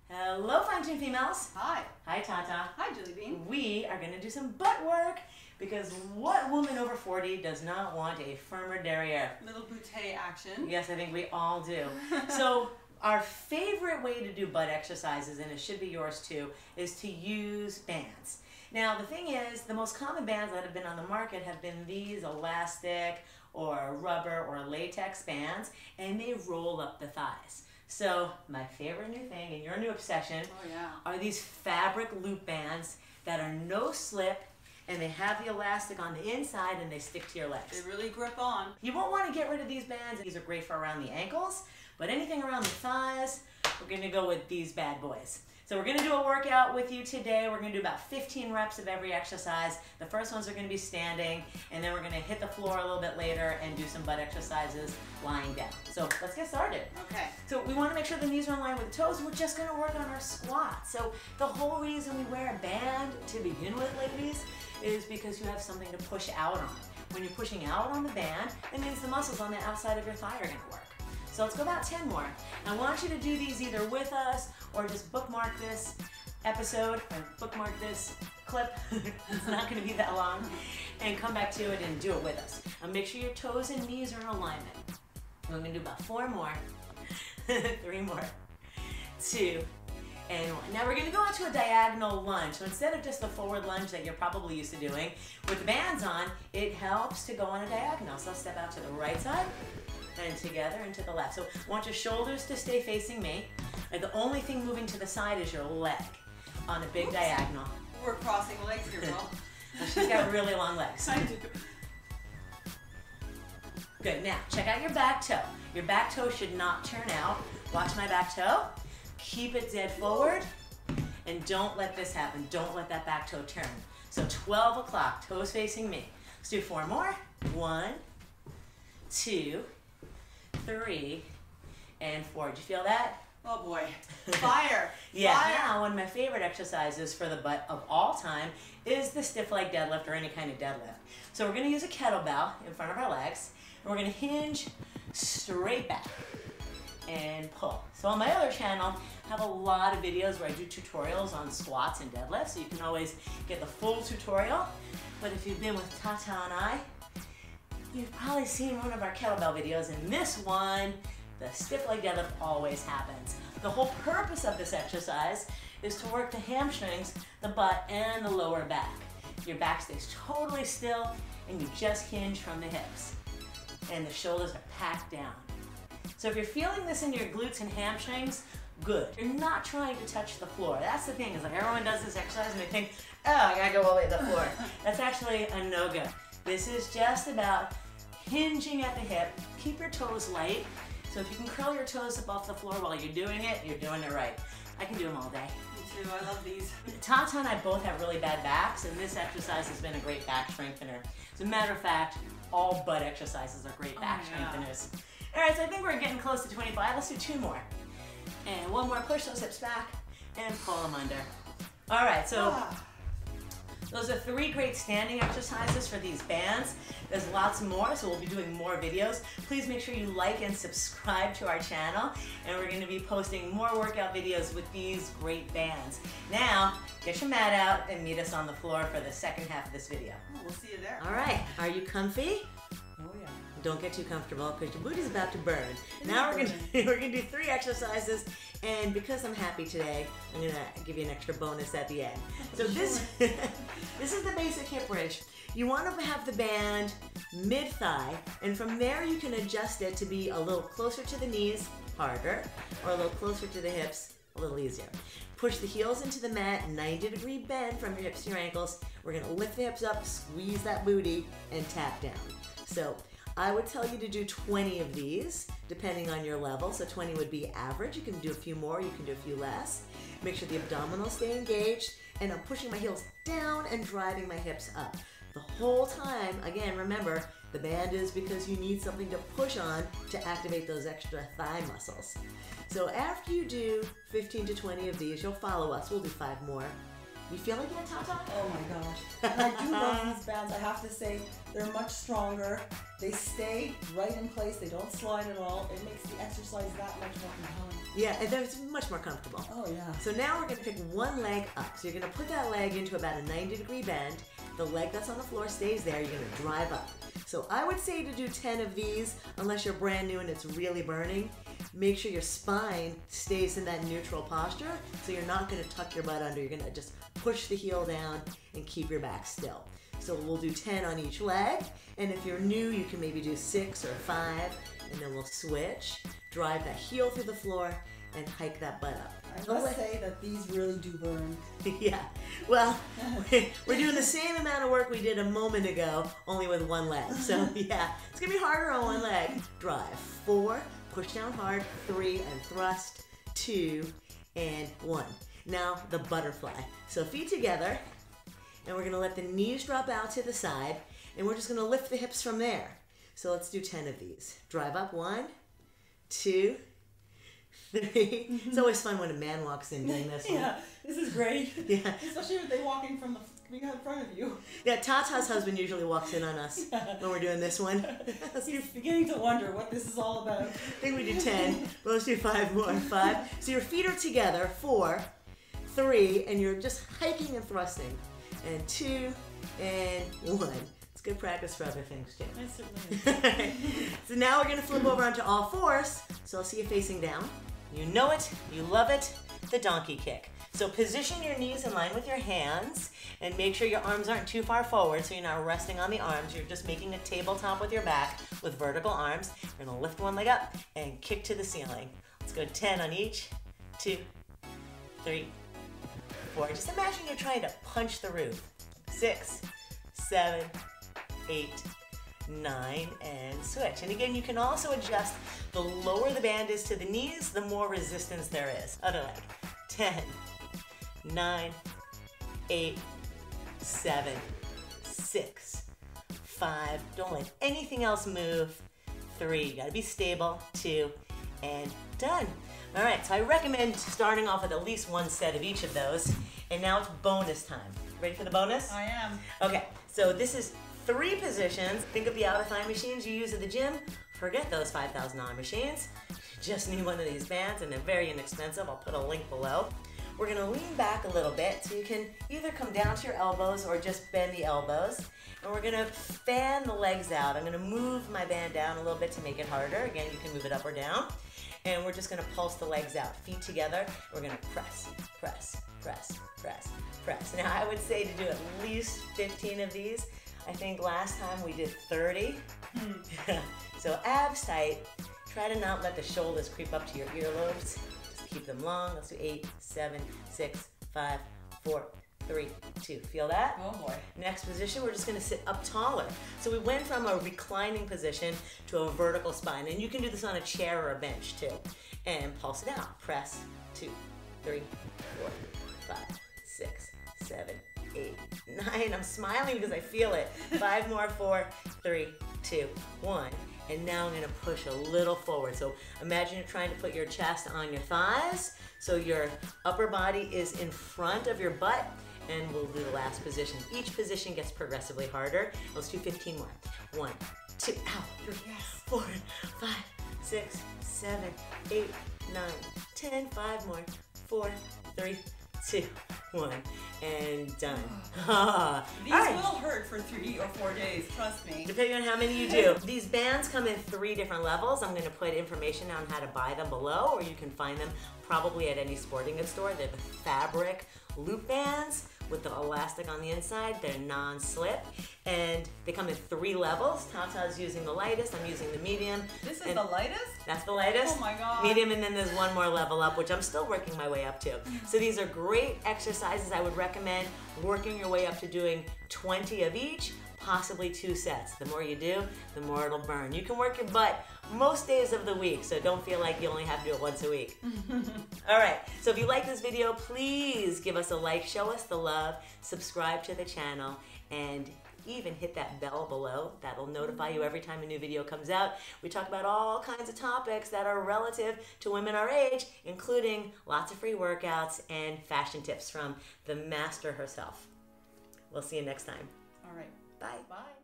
Hello, fine-tuned females. Hi. Hi, Tata. Hi, Julie Bean. We are going to do some butt work because what woman over 40 does not want a firmer derriere? Little bootay action. Yes, I think we all do. So our favorite way to do butt exercises, and it should be yours too, is to use bands. Now, the thing is, the most common bands that have been on the market have been these elastic or rubber or latex bands, and they roll up the thighs. So my favorite new thing and your new obsession are these fabric loop bands that are no slip, and they have the elastic on the inside and they stick to your legs. They really grip on. You won't want to get rid of these bands. These are great for around the ankles, but anything around the thighs, we're going to go with these bad boys. So we're going to do a workout with you today. We're going to do about 15 reps of every exercise. The first ones are going to be standing, and then we're going to hit the floor a little bit later and do some butt exercises lying down. So let's get started. Okay. So we want to make sure the knees are in line with the toes. We're just going to work on our squat. So the whole reason we wear a band to begin with, ladies, is because you have something to push out on. When you're pushing out on the band, it means the muscles on the outside of your thigh are going to work. So let's go about 10 more. I want you to do these either with us or just bookmark this episode or bookmark this clip. It's not going to be that long. And come back to it and do it with us. And make sure your toes and knees are in alignment. We're going to do about 4 more, 3 more, 2, and 1. Now we're going to go into a diagonal lunge. So instead of just the forward lunge that you're probably used to doing, with the bands on, it helps to go on a diagonal. So step out to the right side, and together and to the left. So I want your shoulders to stay facing me. And the only thing moving to the side is your leg on a big diagonal. We're crossing legs here, Will. She's got really long legs. I do. Good, now check out your back toe. Your back toe should not turn out. Watch my back toe. Keep it dead forward. And don't let this happen. Don't let that back toe turn. So 12 o'clock, toes facing me. Let's do 4 more. 1, 2, 3, and 4. Did you feel that? Oh boy. Fire. Yeah. Fire. Now, one of my favorite exercises for the butt of all time is the stiff leg deadlift or any kind of deadlift. So we're going to use a kettlebell in front of our legs, and we're going to hinge straight back and pull. So on my other channel, I have a lot of videos where I do tutorials on squats and deadlifts, so you can always get the full tutorial. But if you've been with Tata and I, you've probably seen one of our kettlebell videos, and this one, the stiff leg deadlift, always happens. The whole purpose of this exercise is to work the hamstrings, the butt, and the lower back. Your back stays totally still, and you just hinge from the hips. And the shoulders are packed down. So if you're feeling this in your glutes and hamstrings, good. You're not trying to touch the floor. That's the thing, is like everyone does this exercise and they think, oh, I gotta go all the way to the floor. That's actually a no-go. This is just about hinging at the hip. Keep your toes light. So if you can curl your toes up off the floor while you're doing it right. I can do them all day. Me too. I love these. Tata and I both have really bad backs, and this exercise has been a great back strengthener. As a matter of fact, all butt exercises are great back strengtheners. All right, so I think we're getting close to 25. Let's do 2 more. And 1 more. Push those hips back and pull them under. All right, so those are 3 great standing exercises for these bands. There's lots more, so we'll be doing more videos. Please make sure you like and subscribe to our channel, and we're going to be posting more workout videos with these great bands. Now, get your mat out and meet us on the floor for the second half of this video. Oh, we'll see you there. All right, are you comfy? Oh yeah. Don't get too comfortable because your booty's about to burn. Now we're gonna do 3 exercises, and because I'm happy today, I'm gonna give you an extra bonus at the end. So this is the basic hip bridge. You want to have the band mid-thigh, and from there you can adjust it to be a little closer to the knees, harder, or a little closer to the hips, a little easier. Push the heels into the mat, 90-degree bend from your hips to your ankles. We're gonna lift the hips up, squeeze that booty, and tap down. So I would tell you to do 20 of these, depending on your level. So 20 would be average. You can do a few more, you can do a few less. Make sure the abdominals stay engaged, and I'm pushing my heels down and driving my hips up. The whole time, again, remember, the band is because you need something to push on to activate those extra thigh muscles. So after you do 15 to 20 of these, you'll follow us. We'll do 5 more. You feel like that, Tata? Oh my gosh. And I do love these bands. I have to say, they're much stronger. They stay right in place. They don't slide at all. It makes the exercise that much more compelling. Yeah, and it's much more comfortable. Oh yeah. So now we're going to pick one leg up. So you're going to put that leg into about a 90-degree bend. The leg that's on the floor stays there. You're going to drive up. So I would say to do 10 of these, unless you're brand new and it's really burning. Make sure your spine stays in that neutral posture, so you're not going to tuck your butt under. You're going to just push the heel down and keep your back still. So we'll do 10 on each leg, and if you're new, you can maybe do 6 or 5, and then we'll switch. Drive that heel through the floor and hike that butt up. I must say that these really do burn. Yeah, well, we're doing the same amount of work we did a moment ago, only with one leg. So yeah, it's going to be harder on one leg. Drive. 4, push down hard, 3, and thrust, 2, and 1. Now the butterfly. So feet together, and we're going to let the knees drop out to the side, and we're just going to lift the hips from there. So let's do 10 of these. Drive up, 1, 2, 3. It's always fun when a man walks in doing this one. Yeah, this is great. Yeah. Especially if they walking from behind in front of you. Yeah, Tata's husband usually walks in on us when we're doing this one. He's beginning to wonder what this is all about. I think we do 10, but let's do 5 more. 5. So your feet are together. 4, 3, and you're just hiking and thrusting. And 2, and 1. It's good practice for other things too. It certainly is. So now we're going to flip over onto all fours. So I'll see you facing down. You know it, you love it, the donkey kick. So position your knees in line with your hands and make sure your arms aren't too far forward so you're not resting on the arms. You're just making a tabletop with your back with vertical arms. You're going to lift one leg up and kick to the ceiling. Let's go 10 on each. 2, 3, 4. Just imagine you're trying to punch the roof. 6, 7, 8, 9, and switch. And again, you can also adjust. The lower the band is to the knees, the more resistance there is. Other leg. 10, 9, 8, 7, 6, 5. Don't let anything else move. 3. You gotta be stable. 2, and done. All right, so I recommend starting off with at least one set of each of those. And now it's bonus time. Ready for the bonus? I am. Okay, so this is 3 positions. Think of the out of thigh machines you use at the gym. Forget those $5,000 machines. You just need one of these bands, and they're very inexpensive. I'll put a link below. We're gonna lean back a little bit so you can either come down to your elbows or just bend the elbows. And we're gonna fan the legs out. I'm gonna move my band down a little bit to make it harder. Again, you can move it up or down. And we're just gonna pulse the legs out, feet together. We're gonna press, press, press, press, press. Now I would say to do at least 15 of these. I think last time we did 30. So abs tight. Try to not let the shoulders creep up to your earlobes. Just keep them long. Let's do 8, 7, 6, 5, 4, 3, 2. Feel that? Oh boy. Next position, we're just gonna sit up taller. So we went from a reclining position to a vertical spine. And you can do this on a chair or a bench too. And pulse it out. Press, 2, 3, 4, 5, 6, 7, 8, 9. I'm smiling because I feel it. 5 more. 4, 3, 2, 1. And now I'm gonna push a little forward. So imagine you're trying to put your chest on your thighs. So your upper body is in front of your butt. And we'll do the last position. Each position gets progressively harder. Let's do 15 more. 1, 2, ow, 3, 4, 5, 6, 7, 8, 9, 10. 5 more. 4, 3, 2, 1, and done. These All right. will hurt for 3 or 4 days, trust me. Depending on how many you do. These bands come in 3 different levels. I'm going to put information on how to buy them below, or you can find them probably at any sporting goods store. They're the fabric loop bands with the elastic on the inside. They're non-slip, and they come in 3 levels. Tata's using the lightest. I'm using the medium. This is the lightest? That's the lightest. Oh my God. Medium, and then there's one more level up, which I'm still working my way up to. So these are great exercises. I would recommend working your way up to doing 20 of each, possibly 2 sets. The more you do, the more it'll burn. You can work your butt most days of the week, so don't feel like you only have to do it once a week. All right, so if you like this video, please give us a like, show us the love, subscribe to the channel, and even hit that bell below. That'll notify you every time a new video comes out. We talk about all kinds of topics that are relative to women our age, including lots of free workouts and fashion tips from the master herself. We'll see you next time. All right. Bye. Bye.